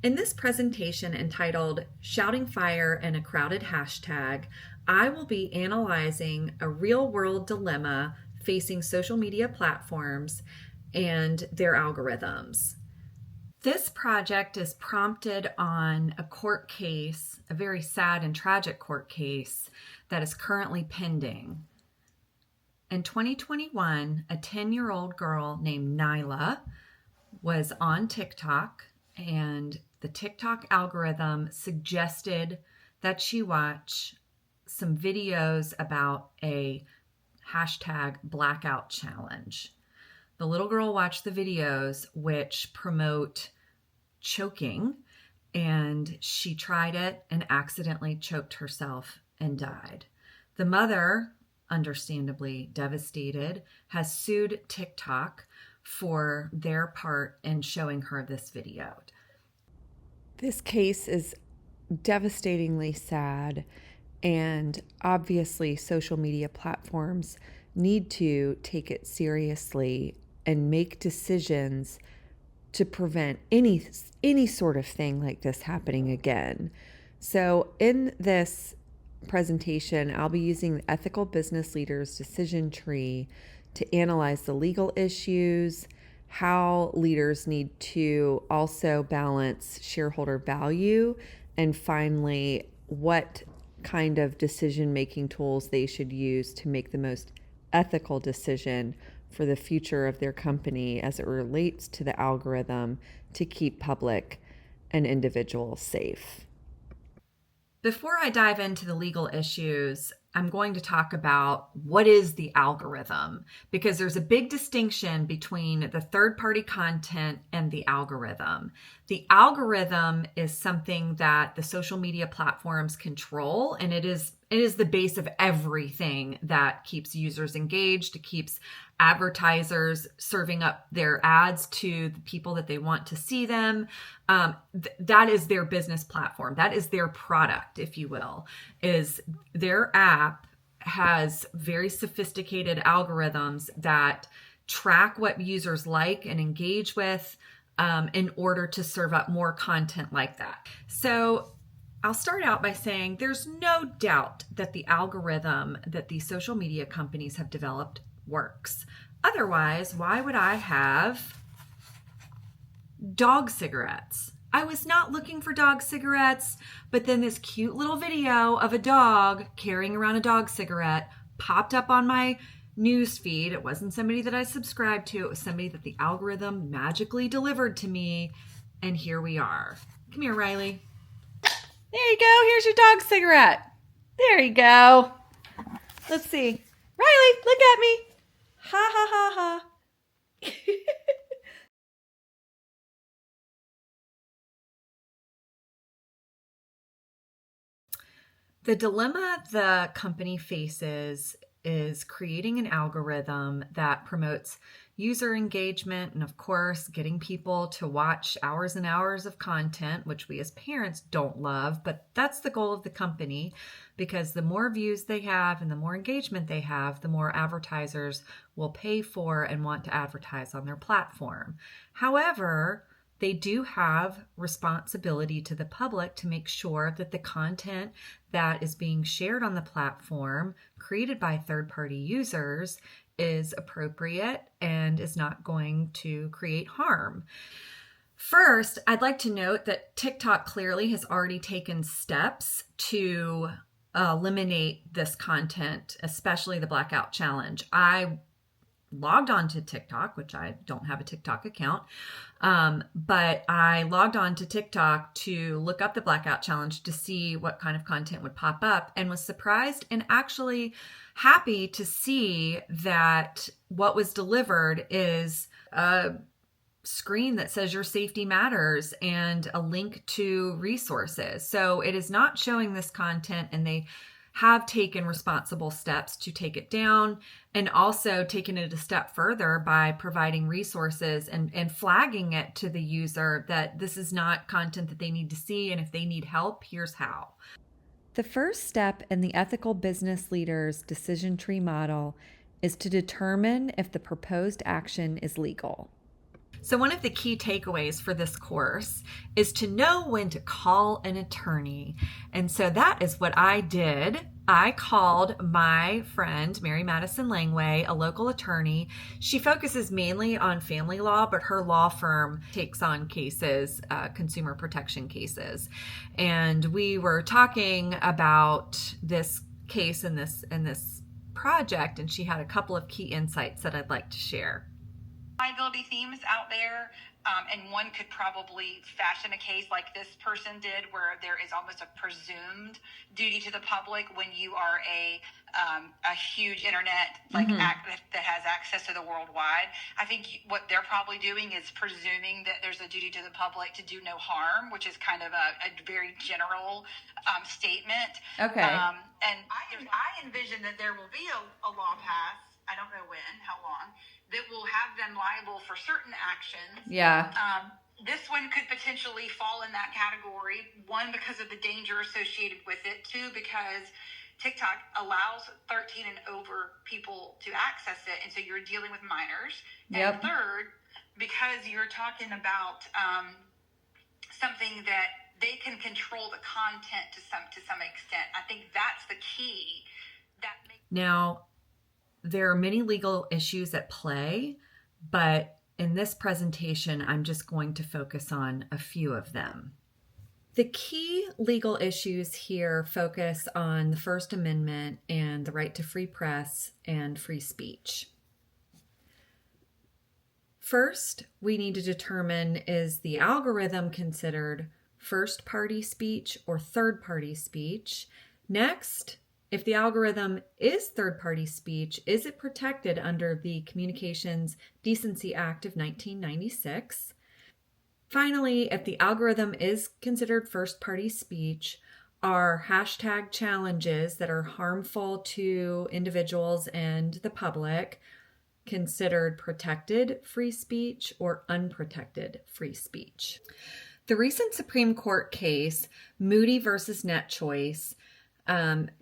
In this presentation entitled Shouting Fire in a Crowded Hashtag, I will be analyzing a real-world dilemma facing social media platforms and their algorithms. This project is prompted on a court case, a very sad and tragic court case that is currently pending. In 2021, a 10-year-old girl named Nyla was on TikTok, and the TikTok algorithm suggested that she watch some videos about a hashtag blackout challenge. The little girl watched the videos which promote choking, and she tried it and accidentally choked herself and died. The mother, understandably devastated, has sued TikTok for their part in showing her this video. This case is devastatingly sad, and obviously, social media platforms need to take it seriously and make decisions to prevent any sort of thing like this happening again. So, in this presentation, I'll be using the Ethical Business Leaders Decision Tree to analyze the legal issues, how leaders need to also balance shareholder value, and finally, what kind of decision-making tools they should use to make the most ethical decision for the future of their company as it relates to the algorithm to keep public and individuals safe. Before I dive into the legal issues, I'm going to talk about what is the algorithm, because there's a big distinction between the third-party content and the algorithm. The algorithm is something that the social media platforms control, and it is the base of everything that keeps users engaged. It keeps advertisers serving up their ads to the people that they want to see them. That is their business platform. That is their product, if you will, is their app has very sophisticated algorithms that track what users like and engage with in order to serve up more content like that. So I'll start out by saying there's no doubt that the algorithm that these social media companies have developed works. Otherwise, why would I have dog cigarettes? I was not looking for dog cigarettes, but then this cute little video of a dog carrying around a dog cigarette popped up on my news feed. It wasn't somebody that I subscribed to. It was somebody that the algorithm magically delivered to me. And here we are. Come here, Riley. There you go. Here's your dog cigarette. There you go. Let's see. Riley, look at me. Ha ha ha ha. The dilemma the company faces is creating an algorithm that promotes user engagement and, of course, getting people to watch hours and hours of content, which we as parents don't love, but that's the goal of the company, because the more views they have and the more engagement they have, the more advertisers will pay for and want to advertise on their platform. However, they do have responsibility to the public to make sure that the content that is being shared on the platform, created by third-party users, is appropriate and is not going to create harm. First, I'd like to note that TikTok clearly has already taken steps to eliminate this content, especially the blackout challenge. I logged on to TikTok, which I don't have a TikTok account, but I logged on to TikTok to look up the blackout challenge to see what kind of content would pop up, and was surprised and actually happy to see that what was delivered is a screen that says your safety matters and a link to resources. So it is not showing this content, and they have taken responsible steps to take it down, and also taken it a step further by providing resources and flagging it to the user that this is not content that they need to see, and if they need help, here's how. The first step in the ethical business leader's decision tree model is to determine if the proposed action is legal. So one of the key takeaways for this course is to know when to call an attorney. And so that is what I did. I called my friend, Mary Madison Langway, a local attorney. She focuses mainly on family law, but her law firm takes on cases, consumer protection cases. And we were talking about this case and this project, and she had a couple of key insights that I'd like to share. Liability themes out there, and one could probably fashion a case like this person did, where there is almost a presumed duty to the public when you are a huge internet that has access to the worldwide. I think what they're probably doing is presuming that there's a duty to the public to do no harm, which is kind of a very general statement. Okay. And I envision that there will be a law passed. I don't know when, how long, that will have them liable for certain actions. Yeah. This one could potentially fall in that category. One, because of the danger associated with it. Two, because TikTok allows 13 and over people to access it, and so you're dealing with minors. Yep. And third, because you're talking about something that they can control the content to some extent. I think that's the key. Now, there are many legal issues at play, but in this presentation, I'm just going to focus on a few of them. The key legal issues here focus on the First Amendment and the right to free press and free speech. First, we need to determine, is the algorithm considered first-party speech or third-party speech? Next, if the algorithm is third-party speech, is it protected under the Communications Decency Act of 1996? Finally, if the algorithm is considered first-party speech, are hashtag challenges that are harmful to individuals and the public considered protected free speech or unprotected free speech? The recent Supreme Court case, Moody versus NetChoice,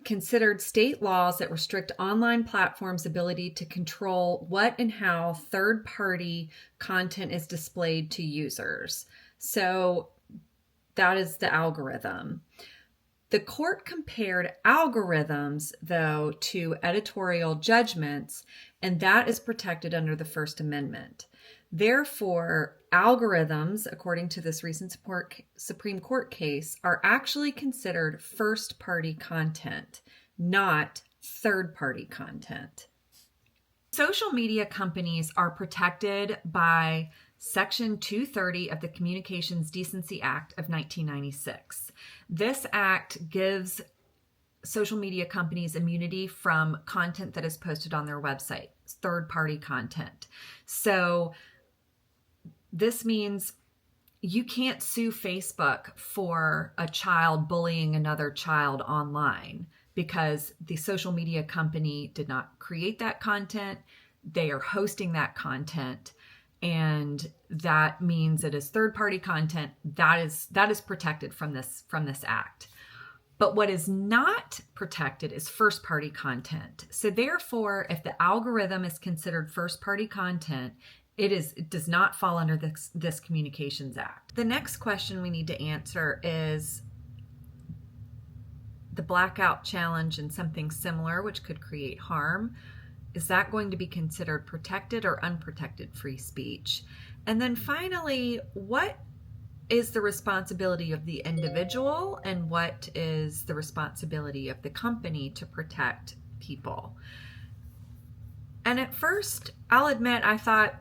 considered state laws that restrict online platforms' ability to control what and how third-party content is displayed to users. So that is the algorithm. The court compared algorithms, though, to editorial judgments, and that is protected under the First Amendment. Therefore, algorithms, according to this recent Supreme Court case, are actually considered first-party content, not third-party content. Social media companies are protected by Section 230 of the Communications Decency Act of 1996. This act gives social media companies immunity from content that is posted on their website, third-party content. So this means you can't sue Facebook for a child bullying another child online because the social media company did not create that content. They are hosting that content, and that means it is third-party content that is protected from this act. But what is not protected is first-party content. So therefore, if the algorithm is considered first-party content, it does not fall under this Communications Act. The next question we need to answer is the blackout challenge and something similar, which could create harm. Is that going to be considered protected or unprotected free speech? And then finally, what is the responsibility of the individual and what is the responsibility of the company to protect people? And at first, I'll admit, I thought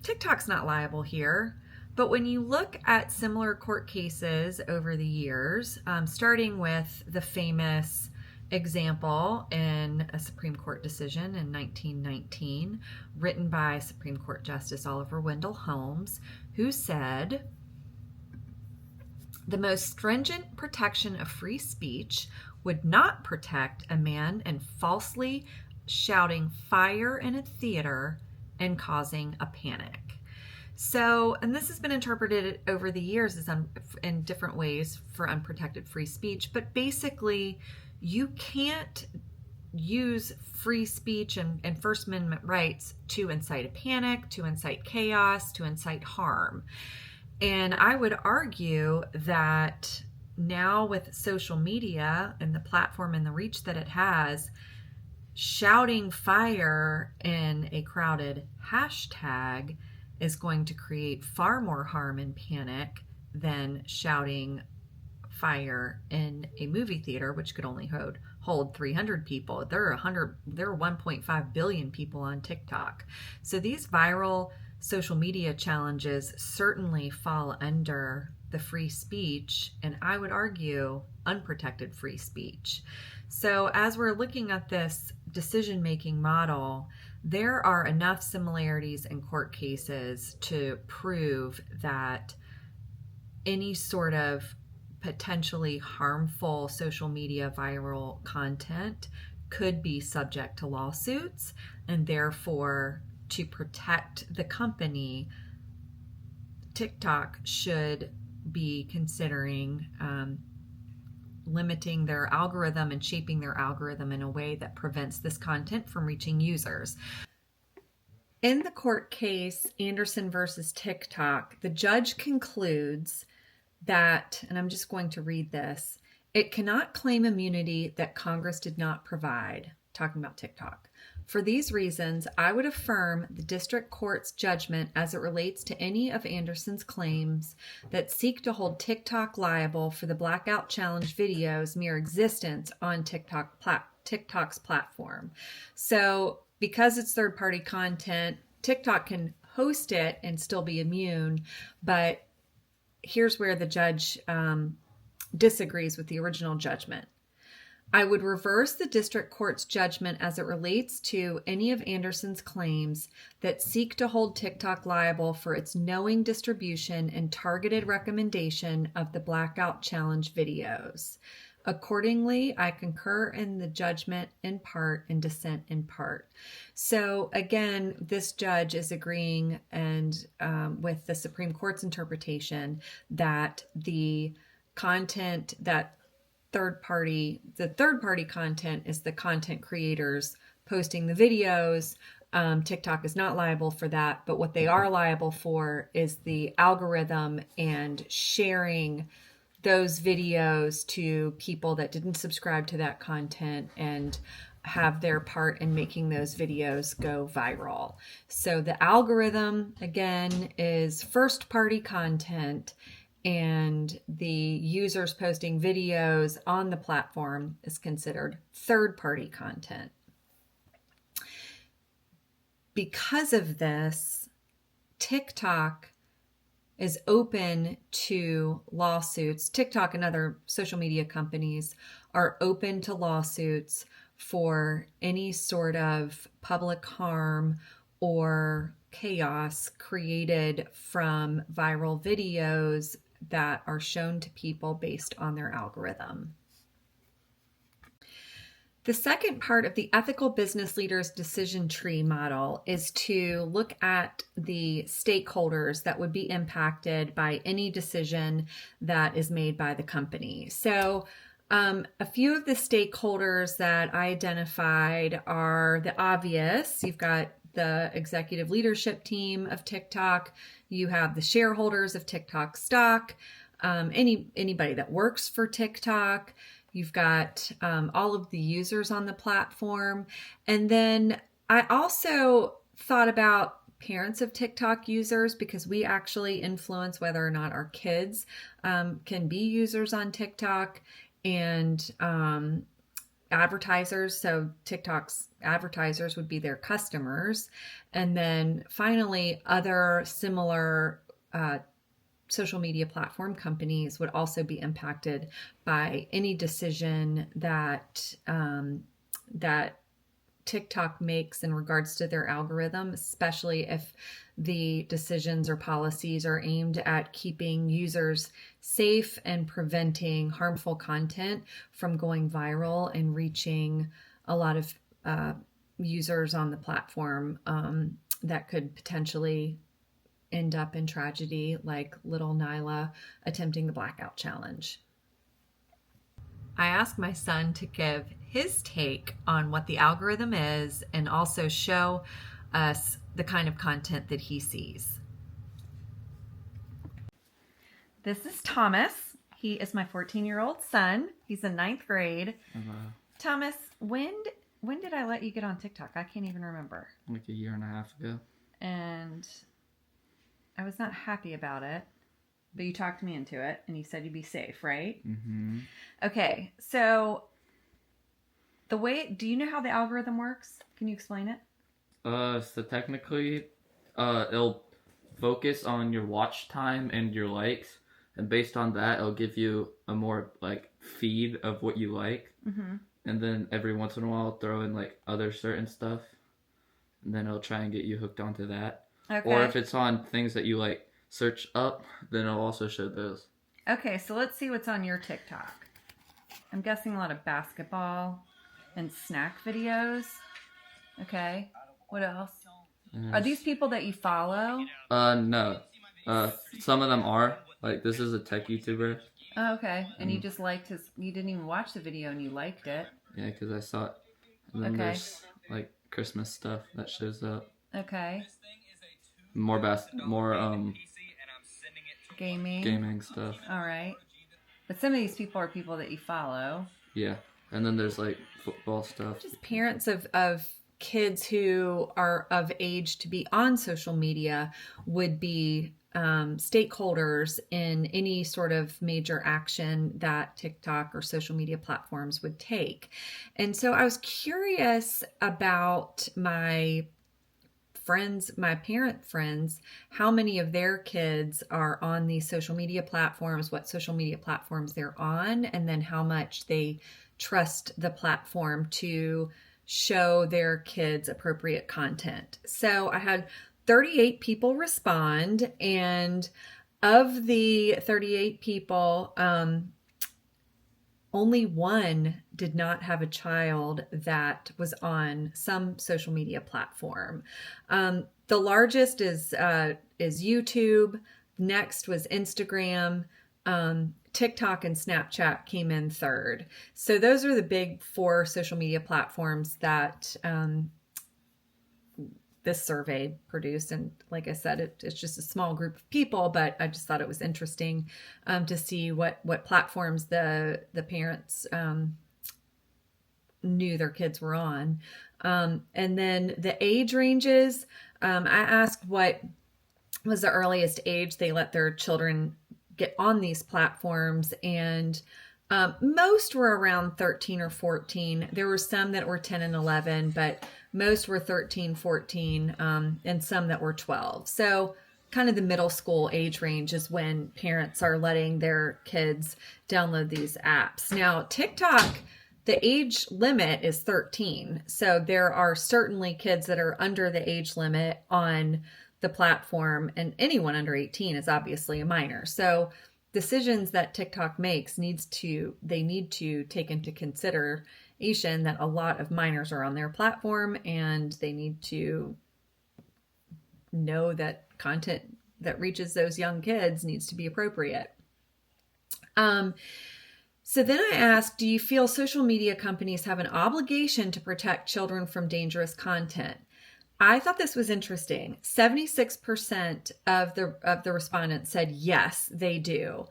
TikTok's not liable here. But when you look at similar court cases over the years, starting with the famous example in a Supreme Court decision in 1919, written by Supreme Court Justice Oliver Wendell Holmes, who said, "The most stringent protection of free speech would not protect a man in falsely shouting fire in a theater and causing a panic." So, and this has been interpreted over the years as in different ways for unprotected free speech, but basically you can't use free speech and First Amendment rights to incite a panic, to incite chaos, to incite harm. And I would argue that now with social media and the platform and the reach that it has, shouting fire in a crowded hashtag is going to create far more harm and panic than shouting fire in a movie theater, which could only hold 300 people. There are 1.5 billion people on TikTok. So these viral social media challenges certainly fall under the free speech, and I would argue unprotected free speech. So as we're looking at this decision-making model, there are enough similarities in court cases to prove that any sort of potentially harmful social media viral content could be subject to lawsuits, and therefore to protect the company, TikTok should be considering limiting their algorithm and shaping their algorithm in a way that prevents this content from reaching users. In the court case, Anderson versus TikTok, the judge concludes that, and I'm just going to read this, it cannot claim immunity that Congress did not provide, talking about TikTok. For these reasons, I would affirm the district court's judgment as it relates to any of Anderson's claims that seek to hold TikTok liable for the Blackout Challenge video's mere existence on TikTok's platform. So because it's third-party content, TikTok can host it and still be immune, but here's where the judge disagrees with the original judgment. I would reverse the district court's judgment as it relates to any of Anderson's claims that seek to hold TikTok liable for its knowing distribution and targeted recommendation of the Blackout Challenge videos. Accordingly, I concur in the judgment in part and dissent in part. So again, this judge is agreeing and with the Supreme Court's interpretation that the content that the third party content is the content creators posting the videos. TikTok is not liable for that, but what they are liable for is the algorithm and sharing those videos to people that didn't subscribe to that content and have their part in making those videos go viral. So the algorithm, again, is first party content, and the users posting videos on the platform is considered third-party content. Because of this, TikTok is open to lawsuits. TikTok and other social media companies are open to lawsuits for any sort of public harm or chaos created from viral videos that are shown to people based on their algorithm. The second part of the ethical business leaders decision tree model is to look at the stakeholders that would be impacted by any decision that is made by the company. So a few of the stakeholders that I identified are the obvious. You've got the executive leadership team of TikTok. You have the shareholders of TikTok stock, anybody that works for TikTok. You've got all of the users on the platform. And then I also thought about parents of TikTok users, because we actually influence whether or not our kids can be users on TikTok, and advertisers. So TikTok's advertisers would be their customers. And then finally, other similar social media platform companies would also be impacted by any decision that that TikTok makes in regards to their algorithm, especially if the decisions or policies are aimed at keeping users safe and preventing harmful content from going viral and reaching a lot of users on the platform that could potentially end up in tragedy, like little Nyla attempting the Blackout Challenge. I asked my son to give his take on what the algorithm is and also show us the kind of content that he sees. This is Thomas. He is my 14-year-old son. He's in 9th grade. Thomas, when did I let you get on TikTok? I can't even remember. Like a year and a half ago. And I was not happy about it, but you talked me into it, and you said you'd be safe, right? Mm-hmm. Okay, so do you know how the algorithm works? Can you explain it? So technically, it'll focus on your watch time and your likes, and based on that, it'll give you a more like feed of what you like, and then every once in a while, throw in like other certain stuff, and then it'll try and get you hooked onto that. Okay. Or if it's on things that you like search up, then it'll also show those. Okay, so let's see what's on your TikTok. I'm guessing a lot of basketball and snack videos. Okay, what else? Are these people that you follow? No. Some of them are. Like, this is a tech YouTuber. Oh, okay, and you just liked you didn't even watch the video and you liked it. Yeah, because I saw it. And then there's, like, Christmas stuff that shows up. Okay. More Gaming stuff. All right. But some of these people are people that you follow. Yeah. And then there's like football stuff. Just parents of kids who are of age to be on social media would be stakeholders in any sort of major action that TikTok or social media platforms would take. And so I was curious about my parent friends, how many of their kids are on these social media platforms, what social media platforms they're on, and then how much they trust the platform to show their kids appropriate content. So I had 38 people respond, and of the 38 people, only one did not have a child that was on some social media platform. The largest is YouTube. Next was Instagram. TikTok and Snapchat came in third. So those are the big 4 social media platforms that this survey produced. And like I said, it's just a small group of people, but I just thought it was interesting to see what platforms the parents knew their kids were on. And then the age ranges, I asked what was the earliest age they let their children get on these platforms, and most were around 13 or 14. There were some that were 10 and 11, but most were 13, 14, and some that were 12. So kind of the middle school age range is when parents are letting their kids download these apps. Now, TikTok, the age limit is 13. So there are certainly kids that are under the age limit on the platform, and anyone under 18 is obviously a minor. So decisions that TikTok makes need to take into consideration that a lot of minors are on their platform, and they need to know that content that reaches those young kids needs to be appropriate. So then I asked, do you feel social media companies have an obligation to protect children from dangerous content? I thought this was interesting. 76% of the respondents said yes, they do.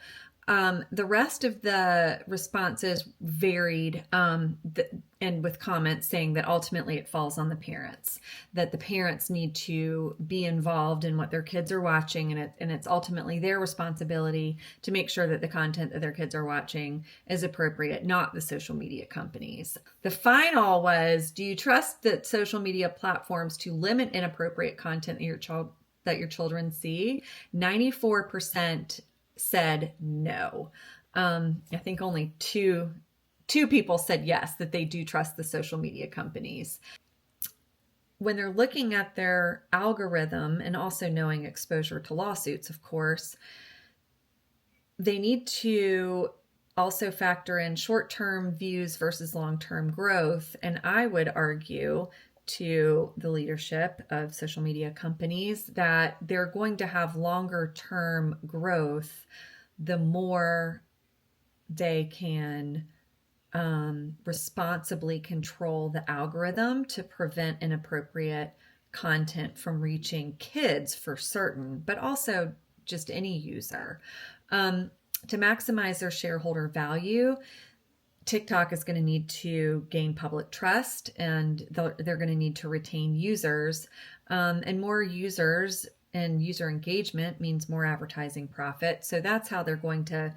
The rest of the responses varied, and with comments saying that ultimately it falls on the parents, that the parents need to be involved in what their kids are watching, and it's ultimately their responsibility to make sure that the content that their kids are watching is appropriate, not the social media companies. The final was, do you trust that social media platforms to limit inappropriate content that your children see? 94% said no. I think only two people said yes, that they do trust the social media companies. When they're looking at their algorithm and also knowing exposure to lawsuits, of course, they need to also factor in short-term views versus long-term growth. And I would argue to the leadership of social media companies that they're going to have longer term growth the more they can responsibly control the algorithm to prevent inappropriate content from reaching kids for certain, but also just any user. To maximize their shareholder value, TikTok is going to need to gain public trust, and they're going to need to retain users. And more users and user engagement means more advertising profit. So that's how they're going to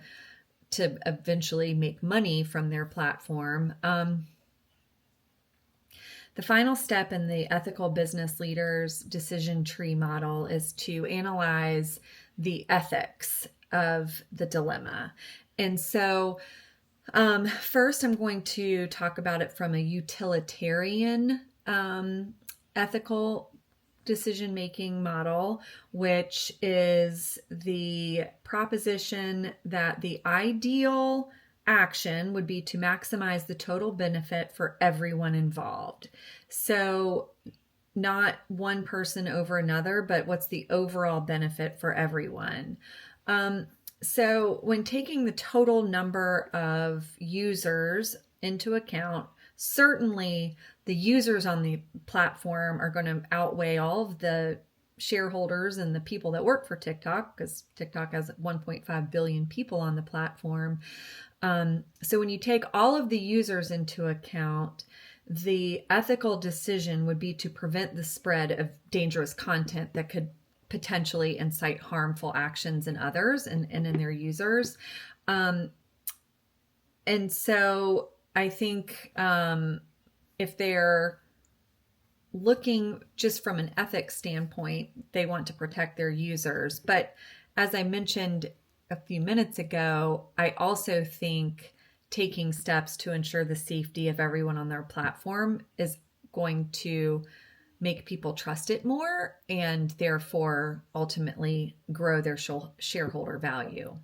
eventually make money from their platform. The final step in the ethical business leaders decision tree model is to analyze the ethics of the dilemma. And so first, I'm going to talk about it from a utilitarian ethical decision-making model, which is the proposition that the ideal action would be to maximize the total benefit for everyone involved. So not one person over another, but what's the overall benefit for everyone. So when taking the total number of users into account, certainly the users on the platform are going to outweigh all of the shareholders and the people that work for TikTok, because TikTok has 1.5 billion people on the platform. So when you take all of the users into account, the ethical decision would be to prevent the spread of dangerous content that could potentially incite harmful actions in others and in their users. And so I think if they're looking just from an ethics standpoint, they want to protect their users. But as I mentioned a few minutes ago, I also think taking steps to ensure the safety of everyone on their platform is going to make people trust it more and therefore ultimately grow their shareholder value.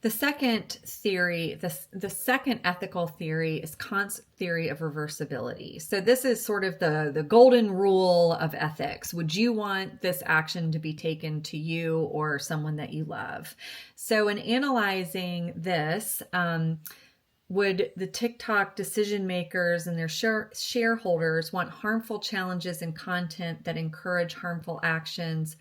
The second theory, the second ethical theory is Kant's theory of reversibility. So this is sort of the golden rule of ethics. Would you want this action to be taken to you or someone that you love? So in analyzing this, would the TikTok decision makers and their shareholders want harmful challenges and content that encourage harmful actions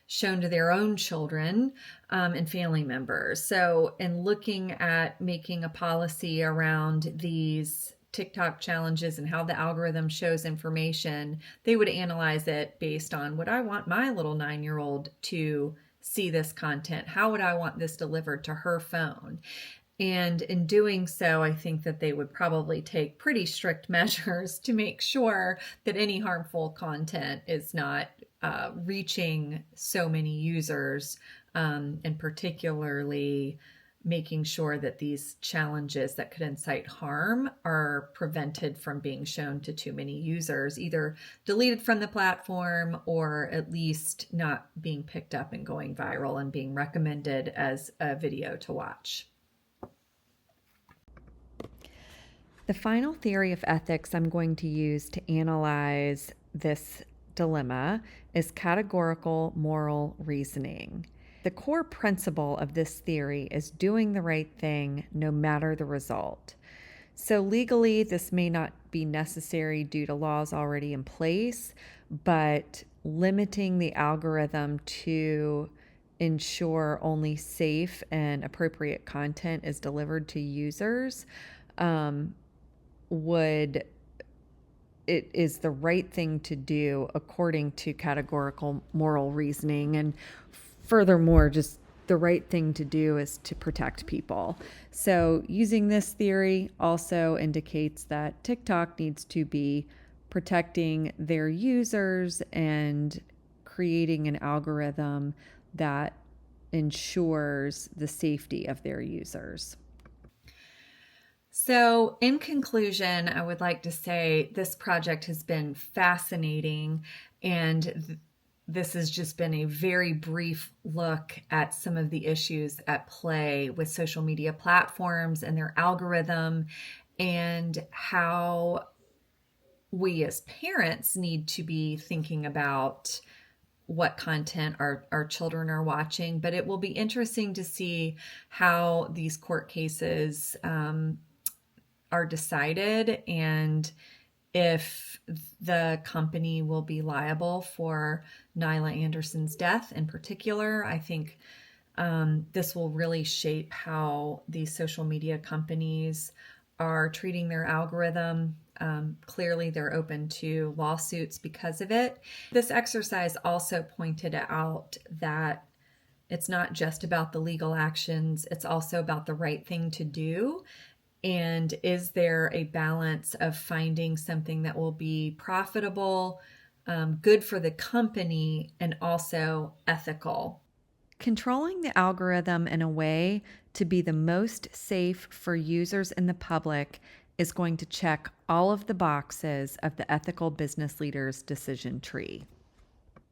shown to their own children and family members? So in looking at making a policy around these TikTok challenges and how the algorithm shows information, they would analyze it based on, would I want my little 9-year-old to see this content? How would I want this delivered to her phone? And in doing so, I think that they would probably take pretty strict measures to make sure that any harmful content is not reaching so many users, and particularly making sure that these challenges that could incite harm are prevented from being shown to too many users, either deleted from the platform or at least not being picked up and going viral and being recommended as a video to watch. The final theory of ethics I'm going to use to analyze this dilemma is categorical moral reasoning. The core principle of this theory is doing the right thing no matter the result. So legally, this may not be necessary due to laws already in place, but limiting the algorithm to ensure only safe and appropriate content is delivered to users it is the right thing to do according to categorical moral reasoning. And furthermore, just the right thing to do is to protect people. So using this theory also indicates that TikTok needs to be protecting their users and creating an algorithm that ensures the safety of their users. So in conclusion, I would like to say this project has been fascinating, and this has just been a very brief look at some of the issues at play with social media platforms and their algorithm, and how we as parents need to be thinking about what content our children are watching, but it will be interesting to see how these court cases are decided, and if the company will be liable for Nyla Anderson's death in particular. I think this will really shape how these social media companies are treating their algorithm. Clearly, they're open to lawsuits because of it. This exercise also pointed out that it's not just about the legal actions, it's also about the right thing to do. And is there a balance of finding something that will be profitable, good for the company, and also ethical? Controlling the algorithm in a way to be the most safe for users and the public is going to check all of the boxes of the ethical business leader's decision tree.